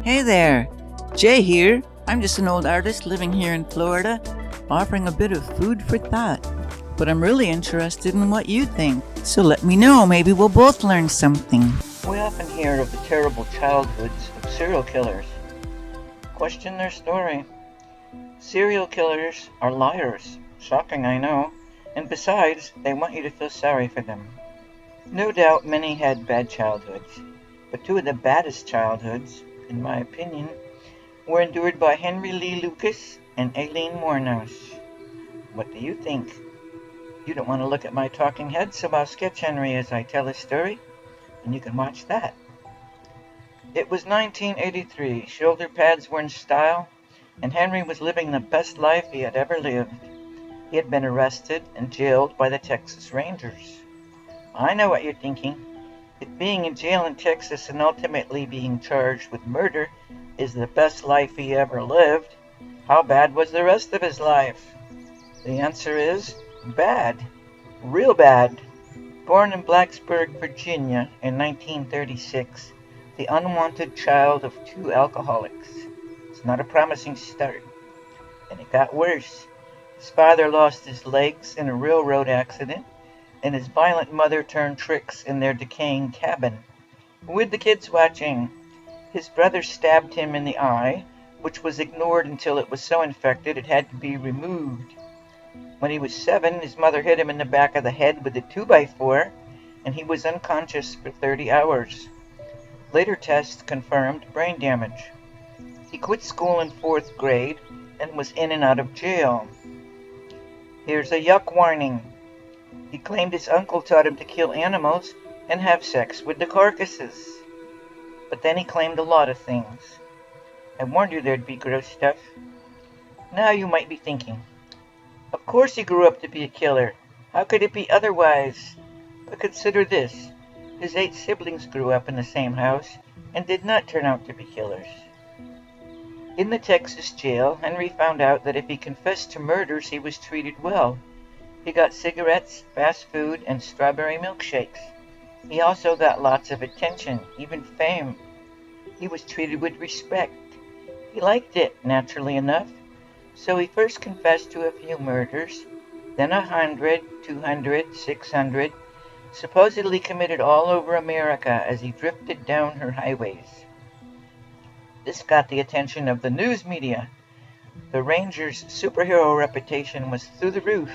Hey there, Jay here. I'm just an old artist living here in Florida, offering a bit of food for thought. But I'm really interested in what you think, so let me know. Maybe we'll both learn something. We often hear of the terrible childhoods of serial killers. Question their story. Serial killers are liars. Shocking, I know. And besides, they want you to feel sorry for them. No doubt many had bad childhoods, but two of the baddest childhoods, in my opinion, were endured by Henry Lee Lucas and Aileen Wuornos. What do you think? You don't want to look at my talking head, so I'll sketch Henry as I tell his story, and you can watch that. It was 1983, shoulder pads were in style, and Henry was living the best life he had ever lived. He had been arrested and jailed by the Texas Rangers. I know what you're thinking. If being in jail in Texas and ultimately being charged with murder is the best life he ever lived, how bad was the rest of his life? The answer is bad. Real bad. Born in Blacksburg, Virginia in 1936, the unwanted child of two alcoholics. It's not a promising start. And it got worse. His father lost his legs in a railroad accident, and his violent mother turned tricks in their decaying cabin. With the kids watching, his brother stabbed him in the eye, which was ignored until it was so infected it had to be removed. When he was 7, his mother hit him in the back of the head with a 2x4, and he was unconscious for 30 hours. Later tests confirmed brain damage. He quit school in 4th grade and was in and out of jail. Here's a yuck warning. He claimed his uncle taught him to kill animals and have sex with the carcasses. But then he claimed a lot of things. I warned you there'd be gross stuff. Now you might be thinking, of course he grew up to be a killer. How could it be otherwise? But consider this. His 8 siblings grew up in the same house and did not turn out to be killers. In the Texas jail, Henry found out that if he confessed to murders, he was treated well. He got cigarettes, fast food, and strawberry milkshakes. He also got lots of attention, even fame. He was treated with respect. He liked it, naturally enough. So he first confessed to a few murders, then 100, 200, 600, supposedly committed all over America as he drifted down her highways. This got the attention of the news media. The Rangers' superhero reputation was through the roof.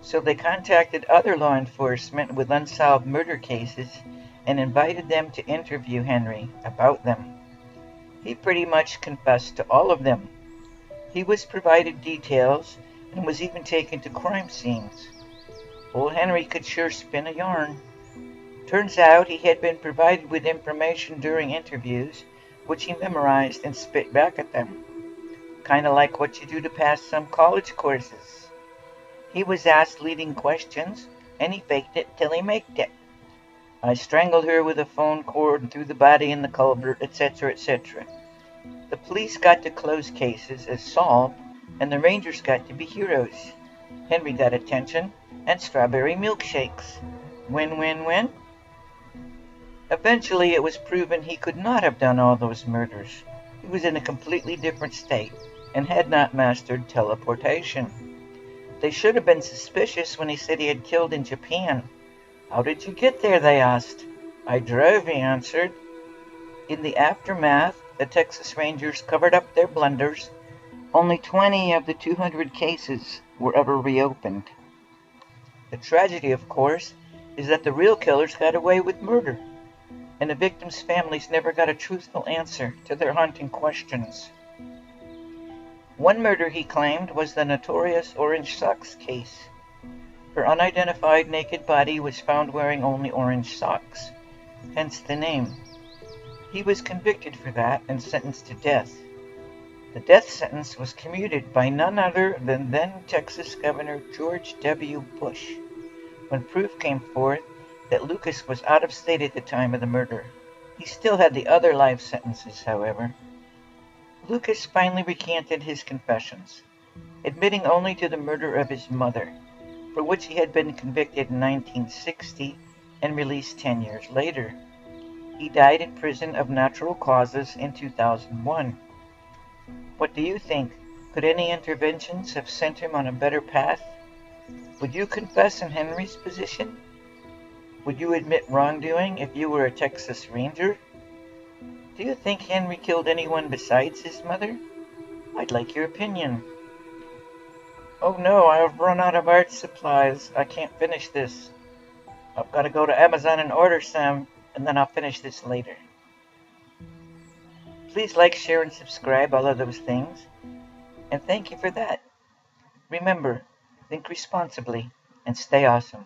So they contacted other law enforcement with unsolved murder cases and invited them to interview Henry about them. He pretty much confessed to all of them. He was provided details and was even taken to crime scenes. Old Henry could sure spin a yarn. Turns out he had been provided with information during interviews, which he memorized and spit back at them. Kind of like what you do to pass some college courses. He was asked leading questions, and he faked it till he maked it. I strangled her with a phone cord and threw the body in the culvert, etc., etc. The police got to close cases as solved, and the Rangers got to be heroes. Henry got attention and strawberry milkshakes. Win, win, win. Eventually, it was proven he could not have done all those murders. He was in a completely different state and had not mastered teleportation. They should have been suspicious when he said he had killed in Japan. How did you get there, they asked. I drove, he answered. In the aftermath, the Texas Rangers covered up their blunders. Only 20 of the 200 cases were ever reopened. The tragedy, of course, is that the real killers got away with murder, and the victims' families never got a truthful answer to their haunting questions. One murder, he claimed, was the notorious Orange Socks case. Her unidentified naked body was found wearing only orange socks, hence the name. He was convicted for that and sentenced to death. The death sentence was commuted by none other than then Texas Governor George W. Bush, when proof came forth that Lucas was out of state at the time of the murder. He still had the other life sentences, however. Lucas finally recanted his confessions, admitting only to the murder of his mother, for which he had been convicted in 1960 and released 10 years later. He died in prison of natural causes in 2001. What do you think? Could any interventions have sent him on a better path? Would you confess in Henry's position? Would you admit wrongdoing if you were a Texas Ranger? Do you think Henry killed anyone besides his mother? I'd like your opinion. Oh no, I've run out of art supplies. I can't finish this. I've got to go to Amazon and order some, and then I'll finish this later. Please like, share, and subscribe, all of those things. And thank you for that. Remember, think responsibly and stay awesome.